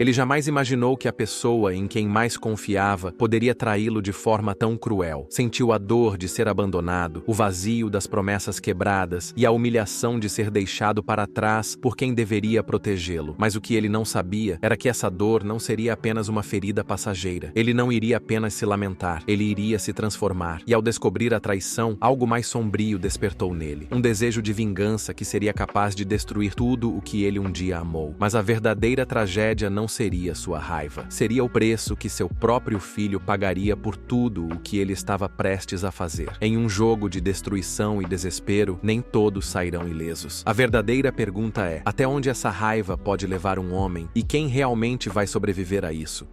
Ele jamais imaginou que a pessoa em quem mais confiava poderia traí-lo de forma tão cruel. Sentiu a dor de ser abandonado, o vazio das promessas quebradas e a humilhação de ser deixado para trás por quem deveria protegê-lo. Mas o que ele não sabia era que essa dor não seria apenas uma ferida passageira. Ele não iria apenas se lamentar, ele iria se transformar. E ao descobrir a traição, algo mais sombrio despertou nele. Um desejo de vingança que seria capaz de destruir tudo o que ele um dia amou. Mas a verdadeira tragédia não seria sua raiva. Seria o preço que seu próprio filho pagaria por tudo o que ele estava prestes a fazer. Em um jogo de destruição e desespero, nem todos sairão ilesos. A verdadeira pergunta é: até onde essa raiva pode levar um homem e quem realmente vai sobreviver a isso?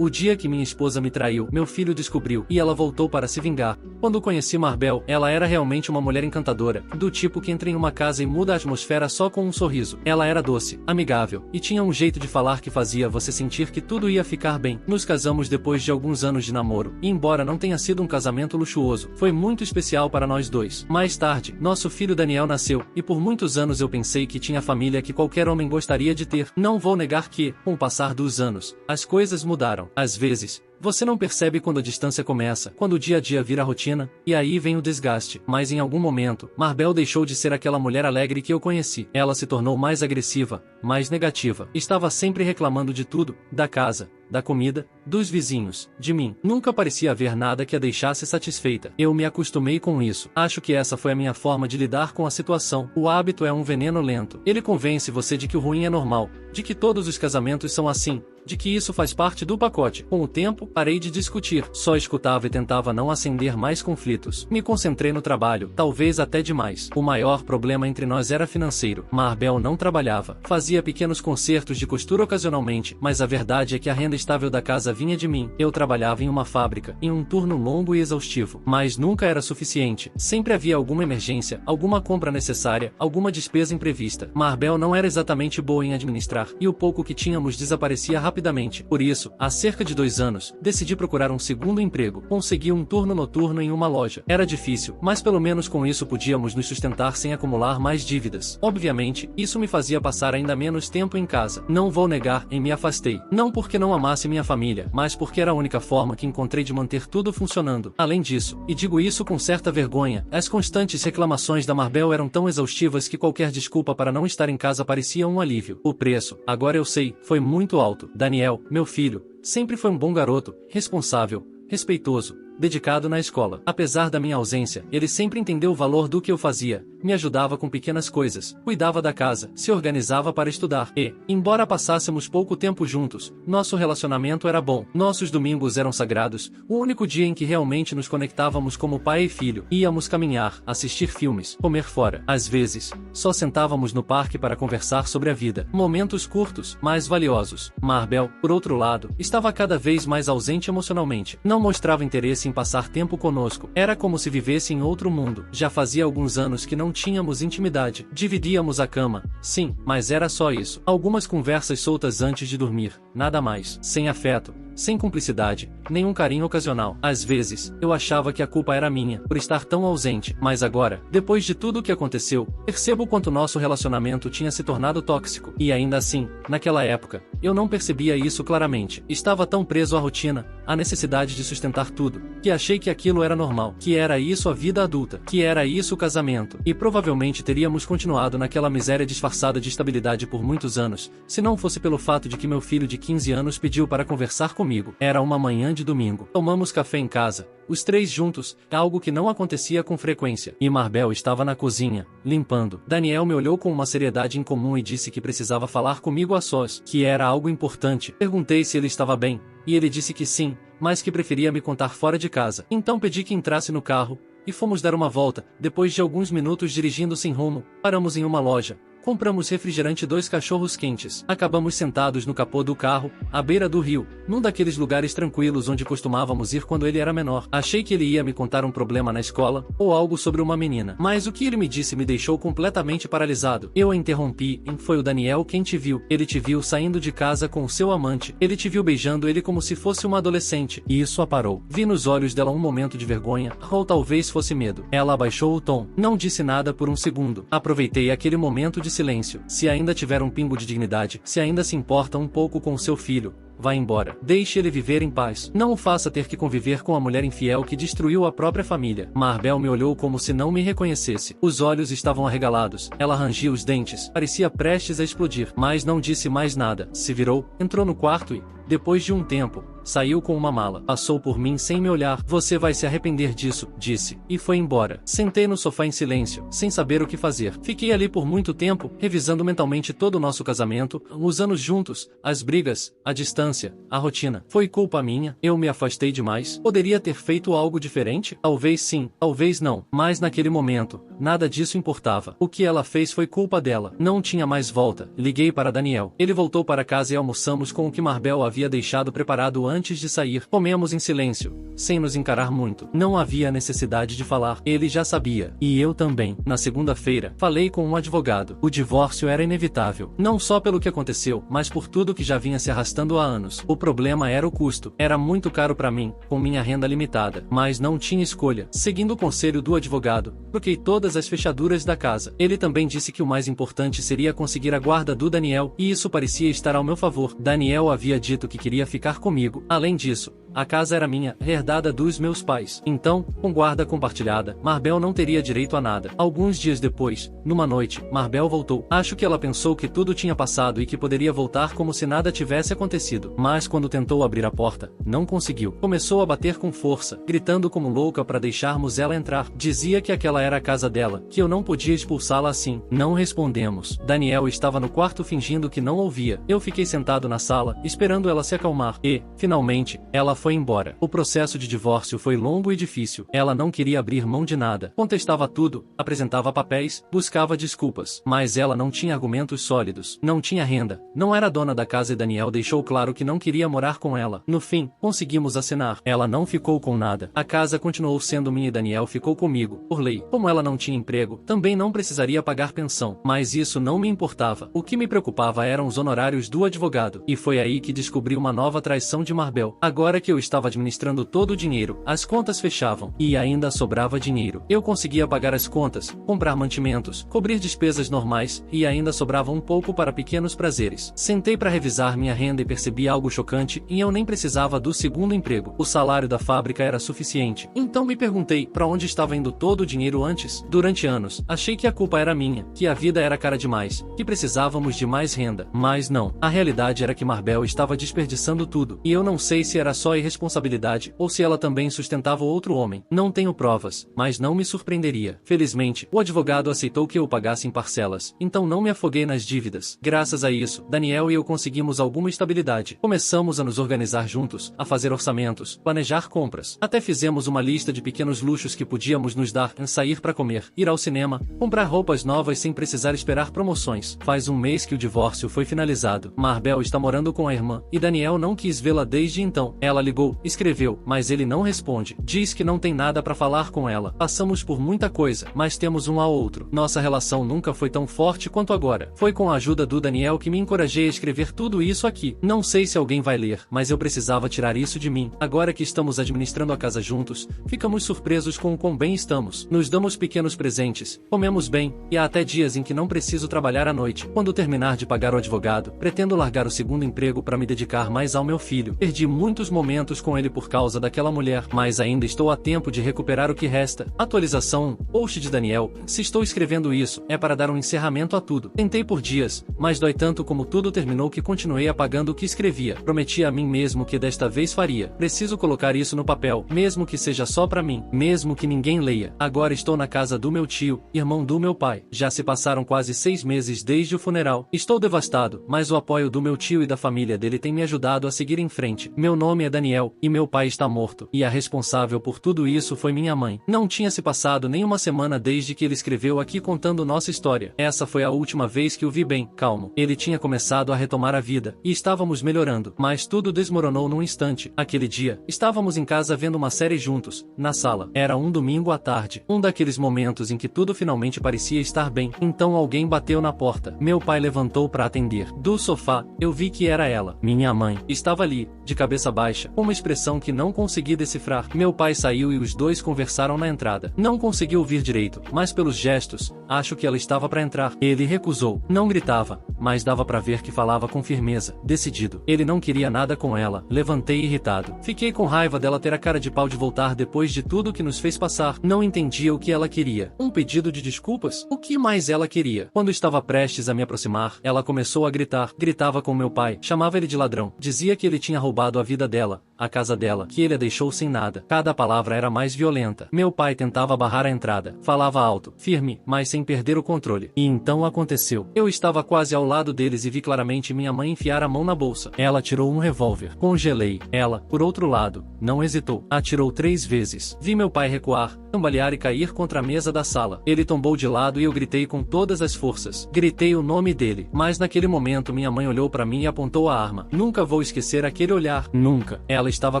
O dia que minha esposa me traiu, meu filho descobriu, e ela voltou para se vingar. Quando conheci Marbel, ela era realmente uma mulher encantadora, do tipo que entra em uma casa e muda a atmosfera só com um sorriso. Ela era doce, amigável, e tinha um jeito de falar que fazia você sentir que tudo ia ficar bem. Nos casamos depois de alguns anos de namoro, e embora não tenha sido um casamento luxuoso, foi muito especial para nós dois. Mais tarde, nosso filho Daniel nasceu, e por muitos anos eu pensei que tinha a família que qualquer homem gostaria de ter. Não vou negar que, com o passar dos anos, as coisas mudaram. Às vezes, você não percebe quando a distância começa, quando o dia a dia vira rotina, e aí vem o desgaste. Mas em algum momento, Marbel deixou de ser aquela mulher alegre que eu conheci. Ela se tornou mais agressiva, mais negativa. Estava sempre reclamando de tudo, da casa, da comida, dos vizinhos, de mim. Nunca parecia haver nada que a deixasse satisfeita. Eu me acostumei com isso. Acho que essa foi a minha forma de lidar com a situação. O hábito é um veneno lento. Ele convence você de que o ruim é normal, de que todos os casamentos são assim, de que isso faz parte do pacote. Com o tempo, parei de discutir. Só escutava e tentava não acender mais conflitos. Me concentrei no trabalho, talvez até demais. O maior problema entre nós era financeiro. Marbel não trabalhava. Fazia pequenos concertos de costura ocasionalmente, mas a verdade é que a renda estável da casa vinha de mim. Eu trabalhava em uma fábrica, em um turno longo e exaustivo. Mas nunca era suficiente. Sempre havia alguma emergência, alguma compra necessária, alguma despesa imprevista. Marbel não era exatamente boa em administrar, e o pouco que tínhamos desaparecia rapidamente. Por isso, há cerca de 2 anos, decidi procurar um segundo emprego. Consegui um turno noturno em uma loja. Era difícil, mas pelo menos com isso podíamos nos sustentar sem acumular mais dívidas. Obviamente, isso me fazia passar ainda menos tempo em casa. Não vou negar, me afastei. Não porque não amasse minha família, mas porque era a única forma que encontrei de manter tudo funcionando. Além disso, e digo isso com certa vergonha, as constantes reclamações da Marbel eram tão exaustivas que qualquer desculpa para não estar em casa parecia um alívio. O preço, agora eu sei, foi muito alto. Daniel, meu filho, sempre foi um bom garoto, responsável, respeitoso, dedicado na escola. Apesar da minha ausência, ele sempre entendeu o valor do que eu fazia, me ajudava com pequenas coisas, cuidava da casa, se organizava para estudar e, embora passássemos pouco tempo juntos, nosso relacionamento era bom. Nossos domingos eram sagrados, o único dia em que realmente nos conectávamos como pai e filho. Íamos caminhar, assistir filmes, comer fora. Às vezes, só sentávamos no parque para conversar sobre a vida. Momentos curtos, mas valiosos. Marbel, por outro lado, estava cada vez mais ausente emocionalmente. Não mostrava interesse em passar tempo conosco. Era como se vivesse em outro mundo. Já fazia alguns anos que não tínhamos intimidade. Dividíamos a cama, sim, mas era só isso. Algumas conversas soltas antes de dormir, nada mais. Sem afeto, sem cumplicidade, nenhum carinho ocasional. Às vezes, eu achava que a culpa era minha, por estar tão ausente. Mas agora, depois de tudo o que aconteceu, percebo quanto nosso relacionamento tinha se tornado tóxico. E ainda assim, naquela época, eu não percebia isso claramente. Estava tão preso à rotina, à necessidade de sustentar tudo, que achei que aquilo era normal, que era isso a vida adulta, que era isso o casamento. E provavelmente teríamos continuado naquela miséria disfarçada de estabilidade por muitos anos, se não fosse pelo fato de que meu filho de 15 anos pediu para conversar comigo. Era uma manhã de domingo. Tomamos café em casa, os 3 juntos, algo que não acontecia com frequência. E Marbel estava na cozinha, limpando. Daniel me olhou com uma seriedade incomum e disse que precisava falar comigo a sós, que era algo importante. Perguntei se ele estava bem, e ele disse que sim, mas que preferia me contar fora de casa. Então pedi que entrasse no carro, e fomos dar uma volta. Depois de alguns minutos dirigindo sem rumo, paramos em uma loja. Compramos refrigerante e 2 cachorros quentes. Acabamos sentados no capô do carro, à beira do rio, num daqueles lugares tranquilos onde costumávamos ir quando ele era menor. Achei que ele ia me contar um problema na escola, ou algo sobre uma menina. Mas o que ele me disse me deixou completamente paralisado. Eu a interrompi. Foi o Daniel quem te viu. Ele te viu saindo de casa com o seu amante. Ele te viu beijando ele como se fosse uma adolescente. E isso a parou. Vi nos olhos dela um momento de vergonha, ou talvez fosse medo. Ela abaixou o tom. Não disse nada por um segundo. Aproveitei aquele momento de silêncio. Se ainda tiver um pingo de dignidade, se ainda se importa um pouco com seu filho, vá embora. Deixe ele viver em paz. Não o faça ter que conviver com a mulher infiel que destruiu a própria família. Marbel me olhou como se não me reconhecesse. Os olhos estavam arregalados. Ela rangia os dentes. Parecia prestes a explodir. Mas não disse mais nada. Se virou, entrou no quarto e, depois de um tempo, saiu com uma mala. Passou por mim sem me olhar. Você vai se arrepender disso, disse. E foi embora. Sentei no sofá em silêncio, sem saber o que fazer. Fiquei ali por muito tempo, revisando mentalmente todo o nosso casamento, os anos juntos, as brigas, a distância, a rotina. Foi culpa minha? Eu me afastei demais? Poderia ter feito algo diferente? Talvez sim, talvez não. Mas naquele momento, nada disso importava. O que ela fez foi culpa dela. Não tinha mais volta. Liguei para Daniel. Ele voltou para casa e almoçamos com o que Marbel havia deixado preparado antes de sair. Comemos em silêncio, sem nos encarar muito. Não havia necessidade de falar. Ele já sabia. E eu também. Na segunda-feira, falei com um advogado. O divórcio era inevitável. Não só pelo que aconteceu, mas por tudo que já vinha se arrastando há anos. O problema era o custo. Era muito caro para mim, com minha renda limitada. Mas não tinha escolha. Seguindo o conselho do advogado, troquei todas as fechaduras da casa. Ele também disse que o mais importante seria conseguir a guarda do Daniel, e isso parecia estar ao meu favor. Daniel havia dito que queria ficar comigo. Além disso, a casa era minha, herdada dos meus pais. Então, com guarda compartilhada, Marbel não teria direito a nada. Alguns dias depois, numa noite, Marbel voltou. Acho que ela pensou que tudo tinha passado e que poderia voltar como se nada tivesse acontecido. Mas quando tentou abrir a porta, não conseguiu. Começou a bater com força, gritando como louca para deixarmos ela entrar. Dizia que aquela era a casa dela, que eu não podia expulsá-la assim. Não respondemos. Daniel estava no quarto fingindo que não ouvia. Eu fiquei sentado na sala, esperando ela se acalmar. E, finalmente, ela foi embora. O processo de divórcio foi longo e difícil. Ela não queria abrir mão de nada. Contestava tudo, apresentava papéis, buscava desculpas. Mas ela não tinha argumentos sólidos. Não tinha renda. Não era dona da casa e Daniel deixou claro que não queria morar com ela. No fim, conseguimos assinar. Ela não ficou com nada. A casa continuou sendo minha e Daniel ficou comigo, por lei. Como ela não tinha emprego, também não precisaria pagar pensão. Mas isso não me importava. O que me preocupava eram os honorários do advogado. E foi aí que descobri uma nova traição de Marbel. Agora que eu estava administrando todo o dinheiro, as contas fechavam. E ainda sobrava dinheiro. Eu conseguia pagar as contas, comprar mantimentos, cobrir despesas normais, e ainda sobrava um pouco para pequenos prazeres. Sentei para revisar minha renda e percebi algo chocante, e eu nem precisava do segundo emprego. O salário da fábrica era suficiente. Então me perguntei, para onde estava indo todo o dinheiro antes? Durante anos, achei que a culpa era minha, que a vida era cara demais, que precisávamos de mais renda. Mas não. A realidade era que Marbel estava desperdiçando tudo, e eu não sei se era só irresponsabilidade, ou se ela também sustentava outro homem. Não tenho provas, mas não me surpreenderia. Felizmente, o advogado aceitou que eu pagasse em parcelas, então não me afoguei nas dívidas. Graças a isso, Daniel e eu conseguimos alguma estabilidade. Começamos a nos organizar juntos, a fazer orçamentos, planejar compras. Até fizemos uma lista de pequenos luxos que podíamos nos dar, sair para comer, ir ao cinema, comprar roupas novas sem precisar esperar promoções. Faz um mês que o divórcio foi finalizado. Marbel está morando com a irmã, e Daniel não quis vê-la desde então. Ela ligou, escreveu, mas ele não responde. Diz que não tem nada para falar com ela. Passamos por muita coisa, mas temos um ao outro. Nossa relação nunca foi tão forte quanto agora. Foi com a ajuda do Daniel que me encorajei a escrever tudo isso aqui. Não sei se alguém vai ler, mas eu precisava tirar isso de mim. Agora que estamos administrando a casa juntos, ficamos surpresos com o quão bem estamos. Nos damos pequenos presentes, comemos bem, e há até dias em que não preciso trabalhar à noite. Quando terminar de pagar o advogado, pretendo largar o segundo emprego para me dedicar mais ao meu filho. Perdi muitos momentos com ele por causa daquela mulher, mas ainda estou a tempo de recuperar o que resta. Atualização 1, post de Daniel. Se estou escrevendo isso, é para dar um encerramento a tudo. Tentei por dias, mas dói tanto como tudo terminou que continuei apagando o que escrevia. Prometi a mim mesmo que desta vez faria. Preciso colocar isso no papel, mesmo que seja só para mim, mesmo que ninguém leia. Agora estou na casa do meu tio, irmão do meu pai. Já se passaram quase 6 meses desde o funeral. Estou devastado, mas o apoio do meu tio e da família dele tem me ajudado a seguir em frente. Meu nome é Daniel. Daniel, e meu pai está morto. E a responsável por tudo isso foi minha mãe. Não tinha se passado nem uma semana desde que ele escreveu aqui contando nossa história. Essa foi a última vez que o vi bem, calmo. Ele tinha começado a retomar a vida, e estávamos melhorando. Mas tudo desmoronou num instante. Aquele dia, estávamos em casa vendo uma série juntos, na sala. Era um domingo à tarde. Um daqueles momentos em que tudo finalmente parecia estar bem. Então alguém bateu na porta. Meu pai levantou para atender. Do sofá, eu vi que era ela. Minha mãe estava ali, de cabeça baixa, com uma expressão que não consegui decifrar. Meu pai saiu e os dois conversaram na entrada. Não consegui ouvir direito, mas pelos gestos, acho que ela estava para entrar. Ele recusou. Não gritava, mas dava para ver que falava com firmeza, decidido. Ele não queria nada com ela. Levantei irritado. Fiquei com raiva dela ter a cara de pau de voltar depois de tudo que nos fez passar. Não entendia o que ela queria. Um pedido de desculpas? O que mais ela queria? Quando estava prestes a me aproximar, ela começou a gritar. Gritava com meu pai. Chamava ele de ladrão. Dizia que ele tinha roubado a vida dela, a casa dela, que ele a deixou sem nada. Cada palavra era mais violenta. Meu pai tentava barrar a entrada. Falava alto, firme, mas sem perder o controle. E então aconteceu. Eu estava quase ao lado deles e vi claramente minha mãe enfiar a mão na bolsa. Ela tirou um revólver. Congelei. Ela, por outro lado, não hesitou. Atirou 3 vezes. Vi meu pai recuar, cambalear e cair contra a mesa da sala. Ele tombou de lado e eu gritei com todas as forças. Gritei o nome dele. Mas naquele momento minha mãe olhou para mim e apontou a arma. Nunca vou esquecer aquele olhar. Nunca. Ela estava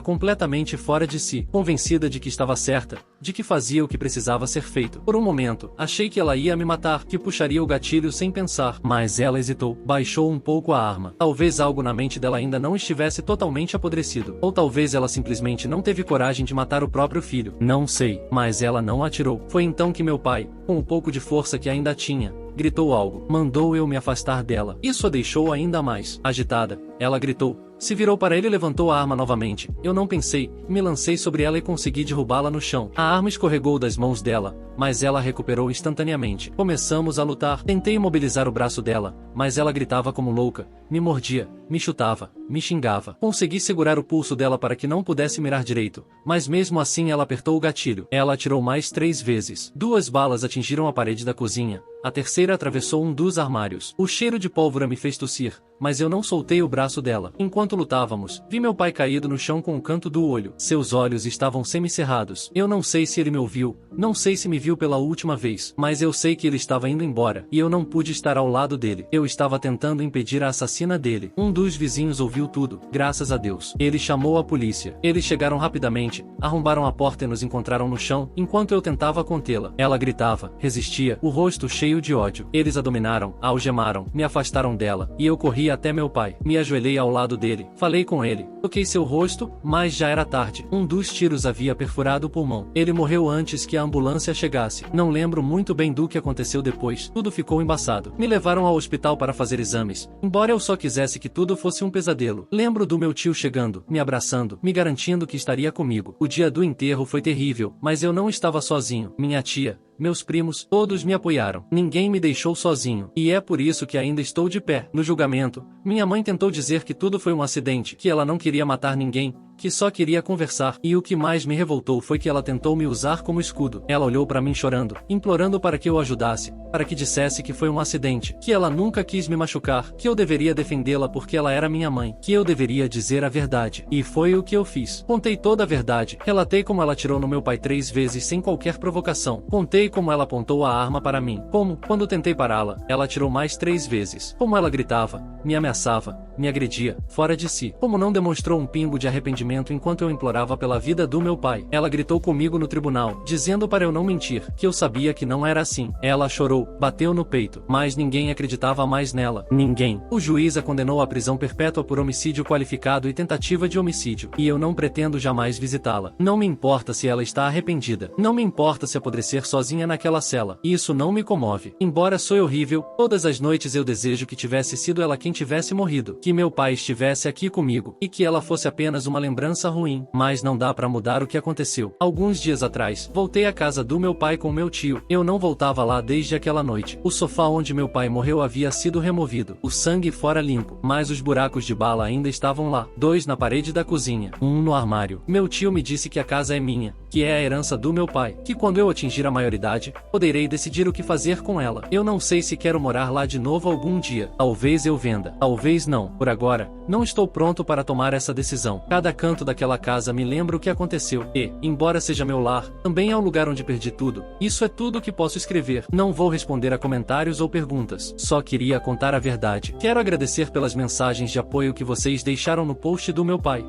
completamente fora de si, convencida de que estava certa, de que fazia o que precisava ser feito. Por um momento, achei que ela ia me matar, que puxaria o gatilho sem pensar. Mas ela hesitou, baixou um pouco a arma. Talvez algo na mente dela ainda não estivesse totalmente apodrecido. Ou talvez ela simplesmente não teve coragem de matar o próprio filho. Não sei, mas ela não atirou. Foi então que meu pai, com um pouco de força que ainda tinha, gritou algo. Mandou eu me afastar dela. Isso a deixou ainda mais agitada. Ela gritou. Se virou para ele e levantou a arma novamente. Eu não pensei, me lancei sobre ela e consegui derrubá-la no chão. A arma escorregou das mãos dela, mas ela recuperou instantaneamente. Começamos a lutar. Tentei imobilizar o braço dela, mas ela gritava como louca, me mordia, me chutava, me xingava. Consegui segurar o pulso dela para que não pudesse mirar direito, mas mesmo assim ela apertou o gatilho. Ela atirou mais 3 vezes. 2 balas atingiram a parede da cozinha. A terceira atravessou um dos armários. O cheiro de pólvora me fez tossir, mas eu não soltei o braço dela. Enquanto lutávamos, vi meu pai caído no chão com o canto do olho. Seus olhos estavam semicerrados. Eu não sei se ele me ouviu, não sei se me viu pela última vez, mas eu sei que ele estava indo embora, e eu não pude estar ao lado dele. Eu estava tentando impedir a assassina dele. Um dos vizinhos ouviu tudo, graças a Deus. Ele chamou a polícia. Eles chegaram rapidamente, arrombaram a porta e nos encontraram no chão, enquanto eu tentava contê-la. Ela gritava, resistia, o rosto cheio de ódio. Eles a dominaram, a algemaram, me afastaram dela, e eu corri até meu pai. Me ajoelhei ao lado dele, falei com ele, toquei seu rosto, mas já era tarde. Um dos tiros havia perfurado o pulmão. Ele morreu antes que a ambulância chegasse. Não lembro muito bem do que aconteceu depois. Tudo ficou embaçado. Me levaram ao hospital para fazer exames, embora eu só quisesse que tudo fosse um pesadelo. Lembro do meu tio chegando, me abraçando, me garantindo que estaria comigo. O dia do enterro foi terrível, mas eu não estava sozinho. Minha tia, meus primos, todos me apoiaram. Ninguém me deixou sozinho. E é por isso que ainda estou de pé. No julgamento, minha mãe tentou dizer que tudo foi um acidente, que ela não queria matar ninguém, que só queria conversar. E o que mais me revoltou foi que ela tentou me usar como escudo. Ela olhou para mim chorando, implorando para que eu ajudasse, para que dissesse que foi um acidente, que ela nunca quis me machucar, que eu deveria defendê-la porque ela era minha mãe, que eu deveria dizer a verdade. E foi o que eu fiz. Contei toda a verdade. Relatei como ela atirou no meu pai 3 vezes sem qualquer provocação. Contei como ela apontou a arma para mim. Como, quando tentei pará-la, ela atirou mais 3 vezes. Como ela gritava, me ameaçava, me agredia, fora de si. Como não demonstrou um pingo de arrependimento enquanto eu implorava pela vida do meu pai. Ela gritou comigo no tribunal, dizendo para eu não mentir, que eu sabia que não era assim. Ela chorou, bateu no peito, mas ninguém acreditava mais nela. Ninguém. O juiz a condenou à prisão perpétua por homicídio qualificado e tentativa de homicídio, e eu não pretendo jamais visitá-la. Não me importa se ela está arrependida. Não me importa se apodrecer sozinha naquela cela. Isso não me comove. Embora soe horrível, todas as noites eu desejo que tivesse sido ela quem tivesse morrido, que meu pai estivesse aqui comigo, e que ela fosse apenas uma lembrança ruim. Mas não dá pra mudar o que aconteceu. Alguns dias atrás, voltei à casa do meu pai com meu tio. Eu não voltava lá desde aquela noite. O sofá onde meu pai morreu havia sido removido, o sangue fora limpo, mas os buracos de bala ainda estavam lá. 2 na parede da cozinha, 1 no armário. Meu tio me disse que a casa é minha, que é a herança do meu pai, que quando eu atingir a maioridade, poderei decidir o que fazer com ela. Eu não sei se quero morar lá de novo algum dia. Talvez eu venda, talvez não. Por agora, não estou pronto para tomar essa decisão. Cada canto daquela casa me lembra o que aconteceu e, embora seja meu lar, também é o lugar onde perdi tudo. Isso é tudo que posso escrever. Não vou responder a comentários ou perguntas. Só queria contar a verdade. Quero agradecer pelas mensagens de apoio que vocês deixaram no post do meu pai.